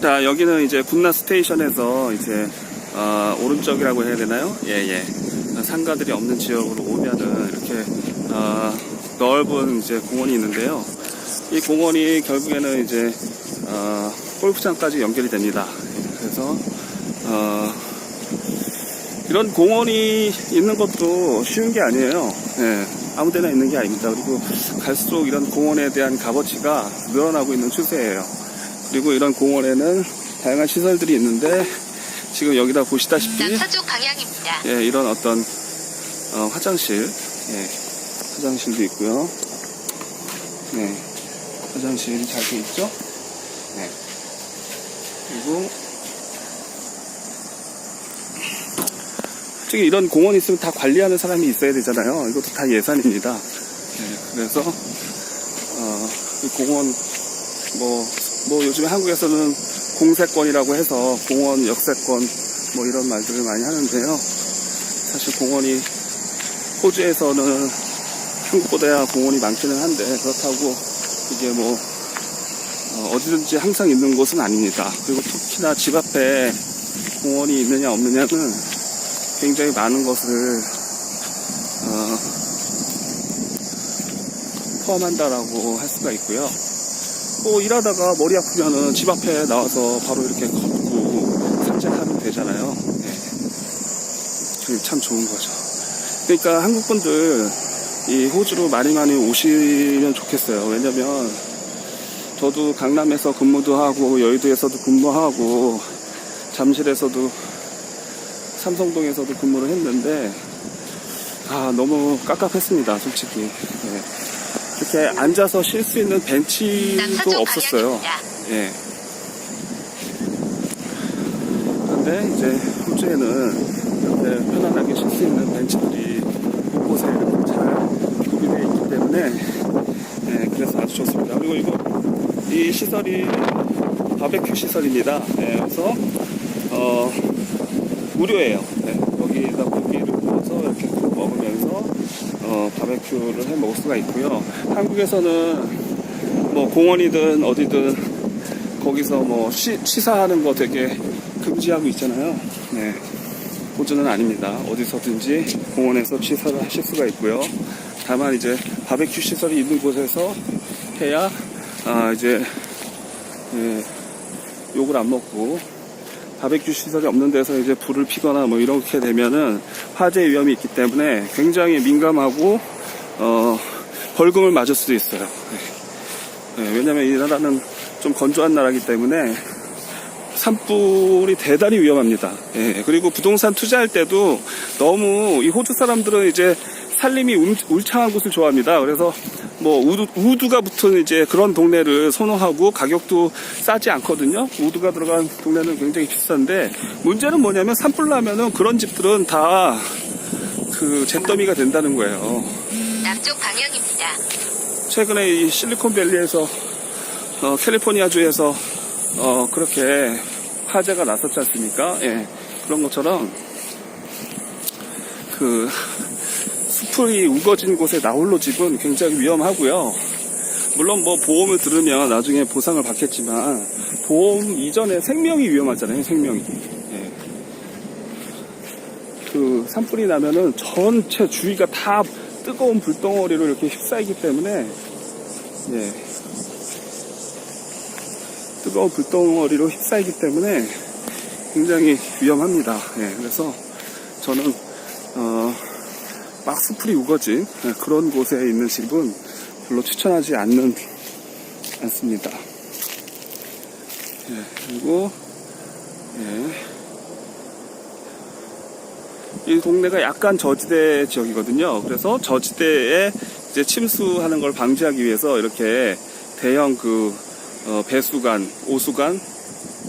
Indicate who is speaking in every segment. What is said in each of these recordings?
Speaker 1: 자, 여기는 이제 군나 스테이션에서 이제 오른쪽이라고 해야 되나요? 상가들이 없는 지역으로 오면은 이렇게 넓은 이제 공원이 있는데요. 이 공원이 결국에는 이제 골프장까지 연결이 됩니다. 그래서 이런 공원이 있는 것도 쉬운 게 아니에요. 아무데나 있는 게 아닙니다. 그리고 갈수록 이런 공원에 대한 값어치가 늘어나고 있는 추세예요. 그리고 이런 공원에는 다양한 시설들이 있는데 지금 여기다 보시다시피
Speaker 2: 남서쪽 방향입니다.
Speaker 1: 이런 어떤 화장실, 화장실도 있고요. 화장실이 잘 돼 있죠. 그리고 솔직히 이런 공원이 있으면 다 관리하는 사람이 있어야 되잖아요. 이것도 다 예산입니다. 그래서 이 공원 뭐 요즘 한국에서는 공세권이라고 해서 공원 역세권 뭐 이런 말들을 많이 하는데요. 사실 공원이 호주에서는 한국보다야 공원이 많기는 한데 그렇다고 이게 뭐 어디든지 항상 있는 곳은 아닙니다. 그리고 특히나 집 앞에 공원이 있느냐 없느냐는 굉장히 많은 것을 포함한다라고 할 수가 있고요. 뭐 일하다가 머리 아프면은 집 앞에 나와서 바로 이렇게 걷고 산책하면 되잖아요. 참 좋은 거죠. 그러니까 한국 분들 이 호주로 많이 오시면 좋겠어요. 왜냐면 저도 강남에서 근무도 하고 여의도에서도 근무하고 잠실에서도 삼성동에서도 근무를 했는데 너무 깝깝했습니다. 솔직히. 이렇게 앉아서 쉴 수 있는 벤치도 없었어요. 그런데 이제 호주에는 이렇게 편안하게 쉴 수 있는 벤치들이 곳곳에 이렇게 잘 구비되어 있기 때문에 그래서 아주 좋습니다. 그리고 이 시설이 바베큐 시설입니다. 그래서 무료예요. 여기다 고기를 구워서 이렇게 먹으면서 바베큐를 해 먹을 수가 있고요. 한국에서는 뭐 공원이든 어디든 거기서 뭐 취사하는 거 되게 금지하고 있잖아요. 호주는 아닙니다. 어디서든지 공원에서 취사를 하실 수가 있고요. 다만 이제 바베큐 시설이 있는 곳에서 해야 이제 욕을 안 먹고, 바베큐 시설이 없는 데서 이제 불을 피거나 뭐 이렇게 되면은 화재 위험이 있기 때문에 굉장히 민감하고 벌금을 맞을 수도 있어요. 왜냐면 이 나라는 좀 건조한 나라이기 때문에 산불이 대단히 위험합니다. 그리고 부동산 투자할 때도 너무 이 호주 사람들은 이제 살림이 울창한 곳을 좋아합니다. 그래서 뭐 우드가 붙은 이제 그런 동네를 선호하고 가격도 싸지 않거든요. 우드가 들어간 동네는 굉장히 비싼데 문제는 뭐냐면 산불 나면은 그런 집들은 다 그 잿더미가 된다는 거예요.
Speaker 2: 남쪽 방향입니다.
Speaker 1: 최근에 이 실리콘밸리에서 캘리포니아주에서 그렇게 화재가 났었지 않습니까? 그런 것처럼 그 숲이 우거진 곳에 나홀로 집은 굉장히 위험하고요. 물론 뭐 보험을 들으면 나중에 보상을 받겠지만 보험 이전에 생명이 위험하잖아요. 생명이. 그 산불이 나면은 전체 주위가 다 뜨거운 불덩어리로 이렇게 휩싸이기 때문에 뜨거운 불덩어리로 휩싸이기 때문에 굉장히 위험합니다. 그래서 저는 막 숲이 우거진 그런 곳에 있는 집은 별로 추천하지 않습니다. 그리고 이 동네가 약간 저지대 지역이거든요. 그래서 저지대에 이제 침수하는 걸 방지하기 위해서 이렇게 대형 배수관, 오수관,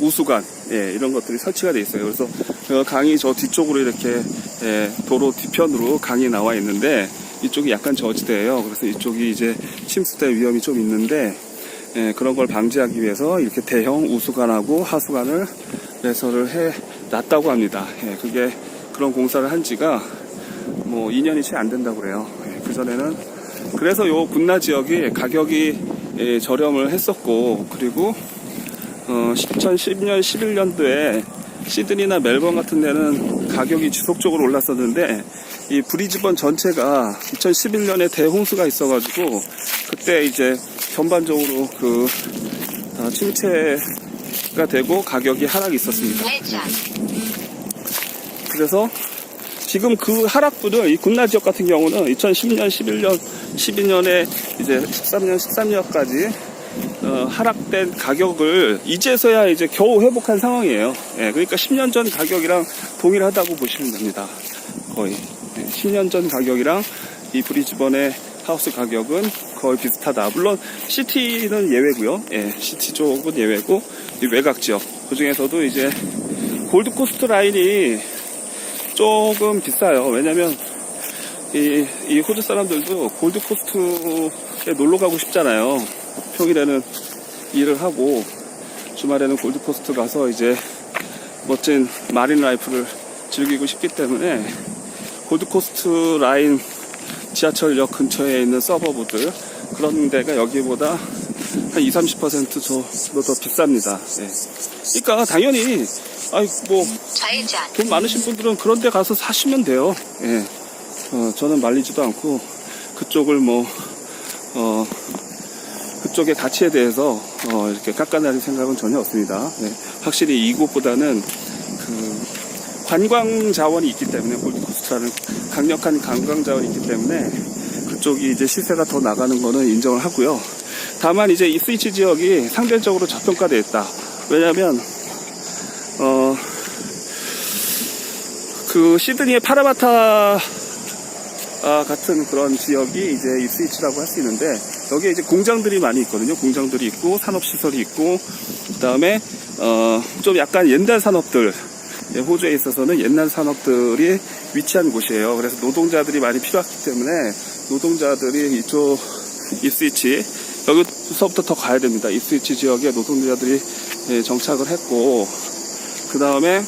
Speaker 1: 우수관, 이런 것들이 설치가 되어 있어요. 그래서 강이 저 뒤쪽으로 이렇게 도로 뒤편으로 강이 나와 있는데 이쪽이 약간 저지대예요. 그래서 이쪽이 이제 침수될 위험이 좀 있는데 그런 걸 방지하기 위해서 이렇게 대형 우수관하고 하수관을 배설을 해 놨다고 합니다. 그게 그런 공사를 한 지가 뭐 2년이 채 안 된다고 그래요. 그전에는 그래서 요 군나 지역이 가격이 저렴을 했었고, 그리고 2010년, 11년도에 시드니나 멜번 같은 데는 가격이 지속적으로 올랐었는데 이 브리즈번 전체가 2011년에 대홍수가 있어가지고 그때 이제 전반적으로 침체가 되고 가격이 하락이 있었습니다.
Speaker 2: 우회전.
Speaker 1: 그래서 지금 그 하락분을 이 군나 지역 같은 경우는 2010년, 11년, 12년에 이제 13년, 13년까지 하락된 가격을 이제서야 이제 겨우 회복한 상황이에요. 예, 그러니까 10년 전 가격이랑 동일하다고 보시면 됩니다. 거의. 10년 전 가격이랑 이 브리즈번의 하우스 가격은 거의 비슷하다. 물론 시티는 예외고요. 예, 시티 쪽은 예외고 이 외곽 지역 그 중에서도 이제 골드코스트 라인이 조금 비싸요. 왜냐면 이 호주 사람들도 골드코스트에 놀러 가고 싶잖아요. 평일에는 일을 하고 주말에는 골드코스트 가서 이제 멋진 마린 라이프를 즐기고 싶기 때문에 골드코스트 라인 지하철역 근처에 있는 서버브들 그런 데가 여기보다 한 20-30% 정도 더 비쌉니다. 예. 그러니까 당연히
Speaker 2: 좌회전.
Speaker 1: 돈 많으신 분들은 그런 데 가서 사시면 돼요. 예. 저는 말리지도 않고 그쪽을 그쪽의 가치에 대해서 이렇게 깎아내릴 생각은 전혀 없습니다. 예. 확실히 이곳보다는 관광 자원이 있기 때문에 골드코스트라는 강력한 관광 자원이 있기 때문에 그쪽이 이제 시세가 더 나가는 거는 인정을 하고요. 다만 이제 이 스위치 지역이 상대적으로 저평가되어 있다. 왜냐하면 시드니의 파라바타 같은 그런 지역이 이제 이 스위치라고 할 수 있는데 여기에 이제 공장들이 많이 있거든요. 공장들이 있고 산업시설이 있고 그 다음에 좀 약간 옛날 산업들 호주에 있어서는 옛날 산업들이 위치한 곳이에요. 그래서 노동자들이 많이 필요하기 때문에 노동자들이 이 스위치 여기서부터 더 가야 됩니다. 이 스위치 지역에 노동자들이 정착을 했고 그 다음에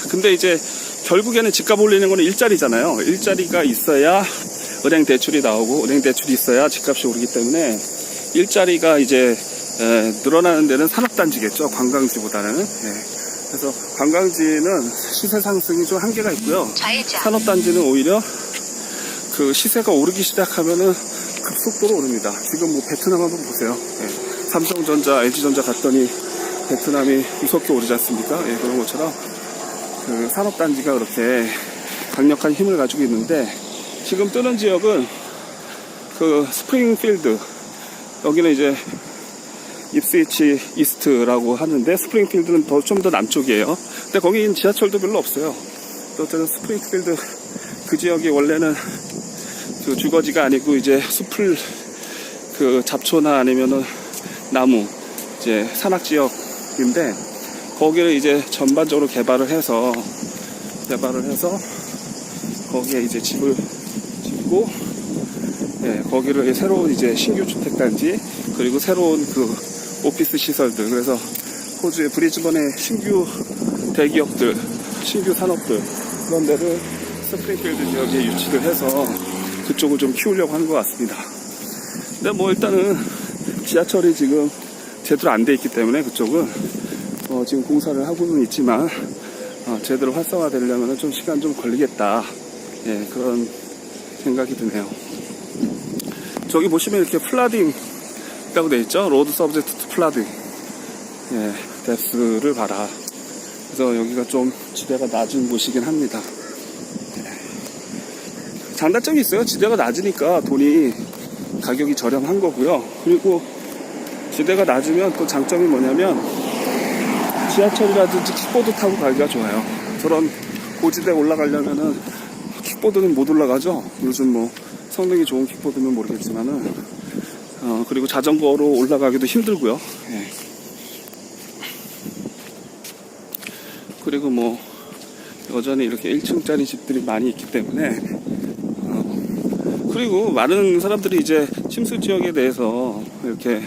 Speaker 1: 근데 이제 결국에는 집값 올리는 거는 일자리잖아요. 일자리가 있어야 은행 대출이 나오고 은행 대출이 있어야 집값이 오르기 때문에 일자리가 이제 늘어나는 데는 산업단지겠죠. 관광지보다는. 그래서 관광지는 시세 상승이 좀 한계가 있고요.
Speaker 2: 좌회전.
Speaker 1: 산업단지는 오히려 그 시세가 오르기 시작하면은 급속도로 오릅니다. 지금 베트남 한번 보세요. 삼성전자, LG전자 갔더니 베트남이 무섭게 오르지 않습니까? 그런 것처럼 그 산업단지가 그렇게 강력한 힘을 가지고 있는데 지금 뜨는 지역은 그 스프링필드 여기는 이제 입스위치 이스트라고 하는데 스프링필드는 좀 더 남쪽이에요. 근데 거긴 지하철도 별로 없어요. 또 스프링필드 그 지역이 원래는 그 주거지가 아니고 이제 숲을 그 잡초나 아니면은 나무 이제 산악 지역인데 거기를 이제 전반적으로 개발을 해서 거기에 이제 집을 짓고 거기를 새로운 이제 신규 주택단지 그리고 새로운 그 오피스 시설들 그래서 호주의 브리즈번의 신규 대기업들 신규 산업들 그런 데를 스프링필드 지역에 유치를 해서 그쪽을 좀 키우려고 하는 것 같습니다. 근데 일단은 지하철이 지금 제대로 안 돼 있기 때문에 그쪽은 지금 공사를 하고는 있지만 제대로 활성화되려면 좀 시간 좀 걸리겠다. 그런 생각이 드네요. 저기 보시면 이렇게 플라딩 있다고 되어 있죠. 로드 서브젝트 투 플라딩. 뎁스를 봐라. 그래서 여기가 좀 지대가 낮은 곳이긴 합니다. 장단점이 있어요. 지대가 낮으니까 가격이 저렴한 거고요. 그리고 지대가 낮으면 또 장점이 뭐냐면 지하철이라든지 킥보드 타고 가기가 좋아요. 저런 고지대 올라가려면은 킥보드는 못 올라가죠. 요즘 성능이 좋은 킥보드는 모르겠지만은 그리고 자전거로 올라가기도 힘들고요. 그리고 여전히 이렇게 1층짜리 집들이 많이 있기 때문에 그리고 많은 사람들이 이제 침수 지역에 대해서 이렇게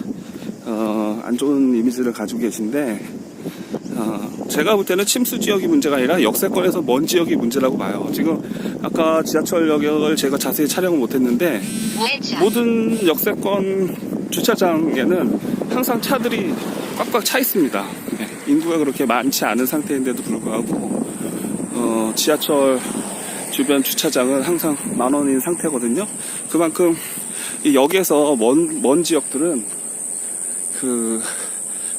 Speaker 1: 안 좋은 이미지를 가지고 계신데 제가 볼 때는 침수 지역이 문제가 아니라 역세권에서 먼 지역이 문제라고 봐요. 지금 아까 지하철역을 제가 자세히 촬영을 못했는데
Speaker 2: 우회전.
Speaker 1: 모든 역세권 주차장에는 항상 차들이 꽉꽉 차 있습니다. 예, 인구가 그렇게 많지 않은 상태인데도 불구하고 지하철 주변 주차장은 항상 만원인 상태거든요. 그만큼 이 역에서 먼 지역들은 그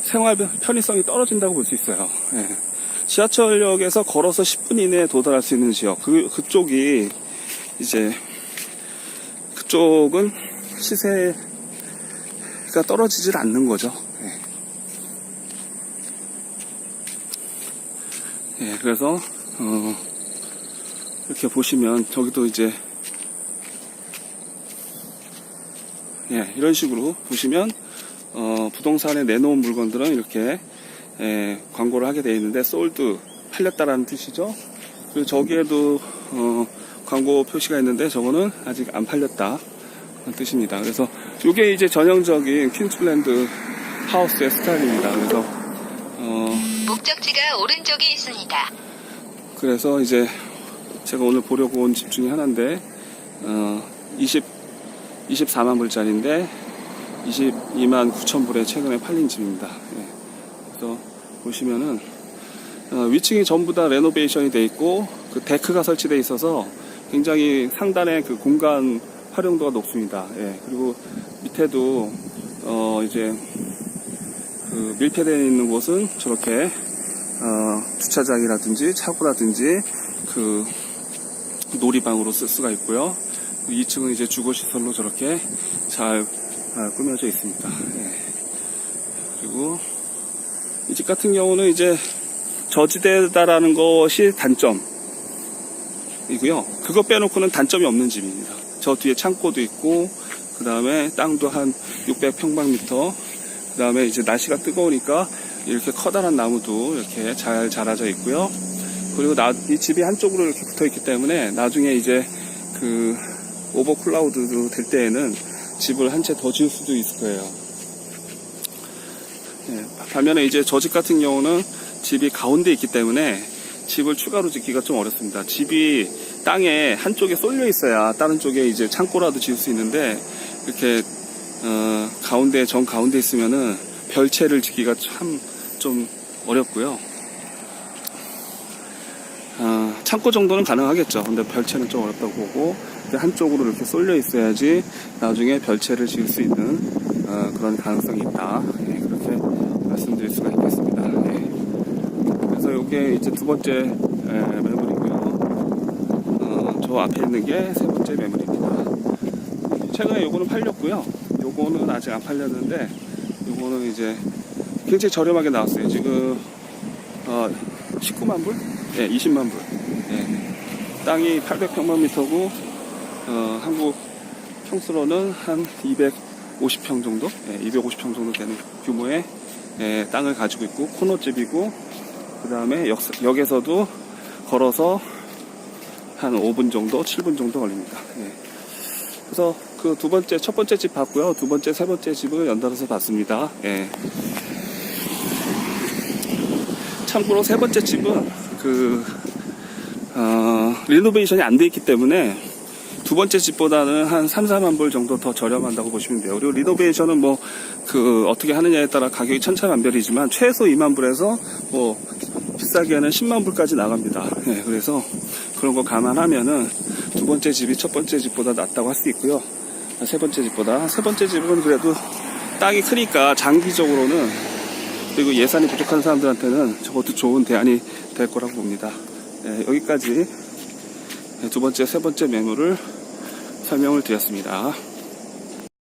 Speaker 1: 생활 편의성이 떨어진다고 볼 수 있어요. 예. 지하철역에서 걸어서 10분 이내에 도달할 수 있는 지역, 그쪽이 이제 그쪽은 시세가 떨어지질 않는 거죠. 예. 예, 그래서 이렇게 보시면 저기도 이제 예, 이런 식으로 보시면 부동산에 내놓은 물건들은 이렇게 광고를 하게 되어 있는데 솔드 팔렸다라는 뜻이죠. 그리고 저기에도 광고 표시가 있는데 저거는 아직 안 팔렸다 뜻입니다. 그래서 이게 이제 전형적인 퀸즐랜드 하우스의 스타일입니다. 그래서
Speaker 2: 목적지가 오른쪽에 있습니다.
Speaker 1: 그래서 이제 제가 오늘 보려고 온 집 중에 하나인데 24만 불짜리인데 22만 9천 불에 최근에 팔린 집입니다. 예. 그래서 보시면은 위층이 전부 다 레노베이션이 돼 있고 그 데크가 설치되어 있어서 굉장히 상단의 그 공간 활용도가 높습니다. 예. 그리고 밑에도 이제 그 밀폐되어 있는 곳은 저렇게 주차장이라든지 차고라든지 그 놀이방으로 쓸 수가 있고요. 2층은 이제 주거시설로 저렇게 잘 꾸며져 있습니다. 예. 그리고 이 집 같은 경우는 이제 저지대다라는 것이 단점이고요. 그거 빼놓고는 단점이 없는 집입니다. 저 뒤에 창고도 있고, 그 다음에 땅도 한 600평방미터, 그 다음에 이제 날씨가 뜨거우니까 이렇게 커다란 나무도 이렇게 잘 자라져 있고요. 그리고 이 집이 한쪽으로 이렇게 붙어 있기 때문에 나중에 이제 그 오버클라우드도 될 때에는 집을 한 채 더 지을 수도 있을 거예요. 예, 반면에 이제 저 집 같은 경우는 집이 가운데 있기 때문에 집을 추가로 짓기가 좀 어렵습니다. 집이 땅에 한쪽에 쏠려 있어야 다른 쪽에 이제 창고라도 지을 수 있는데 이렇게 정 가운데 있으면은 별채를 짓기가 참 좀 어렵고요. 창고 정도는 가능하겠죠. 근데 별채는 좀 어렵다고 보고 한쪽으로 이렇게 쏠려 있어야지 나중에 별채를 지을 수 있는 그런 가능성이 있다. 예, 그렇게 말씀드릴 수가 있겠습니다. 예. 그래서 이게 이제 두 번째 매물이고요. 저 앞에 있는 게 세 번째 매물입니다. 최근에 요거는 팔렸고요. 요거는 아직 안 팔렸는데 요거는 이제 굉장히 저렴하게 나왔어요. 지금 19만 불? 예, 20만 불. 예. 땅이 800평방미터고 한국 평수로는 한 250평 정도? 예, 250평 정도 되는 규모의 땅을 가지고 있고 코너집이고 그 다음에 역에서도 걸어서 한 5분 정도, 7분 정도 걸립니다. 예. 그래서 그 첫 번째 집 봤고요. 두 번째, 세 번째 집을 연달아서 봤습니다. 예. 참고로 세 번째 집은 리노베이션이 안 돼 있기 때문에 두 번째 집보다는 한 3, 4만 불 정도 더 저렴한다고 보시면 돼요. 그리고 리노베이션은 어떻게 하느냐에 따라 가격이 천차만별이지만 최소 2만 불에서 비싸게는 10만 불까지 나갑니다. 예, 그래서 그런 거 감안하면은 두 번째 집이 첫 번째 집보다 낫다고 할 수 있고요. 세 번째 집은 그래도 땅이 크니까 장기적으로는 그리고 예산이 부족한 사람들한테는 저것도 좋은 대안이 될 거라고 봅니다. 예, 여기까지 두 번째, 세 번째 매물을 설명을 드렸습니다.